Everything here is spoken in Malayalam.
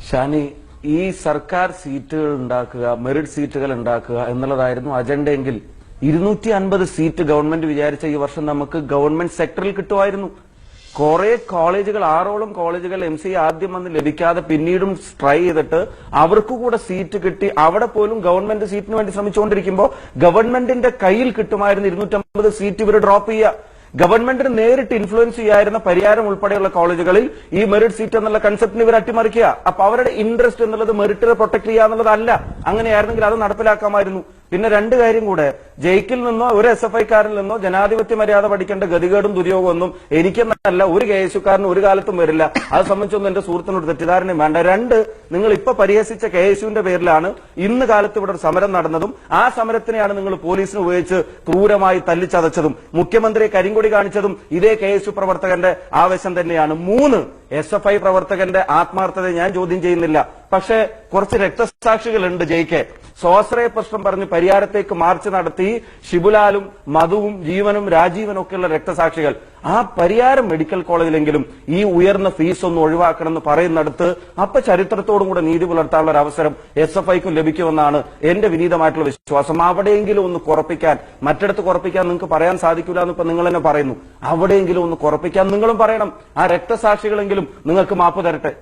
ഷാനി, ഈ സർക്കാർ സീറ്റുകൾ ഉണ്ടാക്കുക, മെറിറ്റ് സീറ്റുകൾ ഉണ്ടാക്കുക എന്നുള്ളതായിരുന്നു അജണ്ടയെങ്കിൽ 250 സീറ്റ് ഗവൺമെന്റ് വിചാരിച്ച ഈ വർഷം നമുക്ക് ഗവൺമെന്റ് സെക്ടറിൽ കിട്ടുമായിരുന്നു. കുറെ കോളേജുകൾ, 6ഓളം കോളേജുകൾ MCA ആദ്യം വന്ന് ലഭിക്കാതെ പിന്നീടും ട്രൈ ചെയ്തിട്ട് അവർക്ക് കൂടെ സീറ്റ് കിട്ടി. അവിടെ പോലും ഗവൺമെന്റ് സീറ്റിന് വേണ്ടി ശ്രമിച്ചുകൊണ്ടിരിക്കുമ്പോൾ ഗവൺമെന്റിന്റെ കയ്യിൽ കിട്ടുമായിരുന്നു 250 സീറ്റ് ഇവർ ഡ്രോപ്പ് ചെയ്യുക. ഗവൺമെന്റിന് നേരിട്ട് ഇൻഫ്ലുവൻസ് ചെയ്യായിരുന്ന പരിയാരം ഉൾപ്പെടെയുള്ള കോളേജുകളിൽ ഈ മെറിറ്റ് സീറ്റ് എന്നുള്ള കൺസെപ്റ്റിന് ഇവർ അട്ടിമറിക്കുക. അപ്പൊ അവരുടെ ഇൻട്രസ്റ്റ് എന്നുള്ളത് മെറിറ്റിനെ പ്രൊട്ടക്ട് ചെയ്യുക എന്നുള്ളതല്ല. അങ്ങനെയായിരുന്നെങ്കിൽ അത് നടപ്പിലാക്കാമായിരുന്നു. പിന്നെ രണ്ട് കാര്യം കൂടെ, ജയിക്കിൽ നിന്നോ ഒരു SFIക്കാരിൽ നിന്നോ ജനാധിപത്യ മര്യാദ പഠിക്കേണ്ട ഗതികേടും ദുര്യോഗമൊന്നും എനിക്കെന്നല്ല ഒരു KSUക്കാരനും ഒരു കാലത്തും വരില്ല. അത് സംബന്ധിച്ചൊന്നും എന്റെ സുഹൃത്തിനോട് തെറ്റിദ്ധാരണയും വേണ്ട. രണ്ട്, നിങ്ങൾ ഇപ്പൊ പരിഹസിച്ച KSUവിന്റെ പേരിലാണ് ഇന്ന് കാലത്ത് ഇവിടെ ഒരു സമരം നടന്നതും ആ സമരത്തിനെയാണ് നിങ്ങൾ പോലീസിന് ഉപയോഗിച്ച് ക്രൂരമായി തല്ലിച്ചതച്ചതും മുഖ്യമന്ത്രിയെ കരിങ്കൊടി കാണിച്ചതും ഇതേ KSU പ്രവർത്തകന്റെ ആവേശം തന്നെയാണ്. 3, SFI പ്രവർത്തകന്റെ ആത്മാർത്ഥത ഞാൻ ചോദ്യം ചെയ്യുന്നില്ല. പക്ഷേ കുറച്ച് രക്തസാക്ഷികളുണ്ട് ജയിക്കെ. സ്വാശ്രയ പ്രശ്നം പറഞ്ഞ് പരിയാരത്തേക്ക് മാർച്ച് നടത്തി ഷിബുലാലും മധുവും ജീവനും രാജീവനും ഒക്കെയുള്ള രക്തസാക്ഷികൾ. ആ പരിയാരം മെഡിക്കൽ കോളേജിലെങ്കിലും ഈ ഉയർന്ന ഫീസ് ഒന്ന് ഒഴിവാക്കണമെന്ന് പറയുന്നിടത്ത് അപ്പൊ ചരിത്രത്തോടും കൂടെ നീതി പുലർത്താനുള്ള ഒരു അവസരം SFIക്കും ലഭിക്കുമെന്നാണ് എന്റെ വിനീതമായിട്ടുള്ള വിശ്വാസം. അവിടെയെങ്കിലും ഒന്ന് കുറപ്പിക്കാൻ, മറ്റിടത്ത് കുറപ്പിക്കാൻ നിങ്ങൾക്ക് പറയാൻ സാധിക്കില്ല എന്ന് ഇപ്പൊ നിങ്ങൾ തന്നെ പറയുന്നു. അവിടെയെങ്കിലും ഒന്ന് കുറപ്പിക്കാൻ നിങ്ങളും പറയണം. ആ രക്തസാക്ഷികളെങ്കിലും നിങ്ങൾക്ക് മാപ്പ് തരട്ടെ.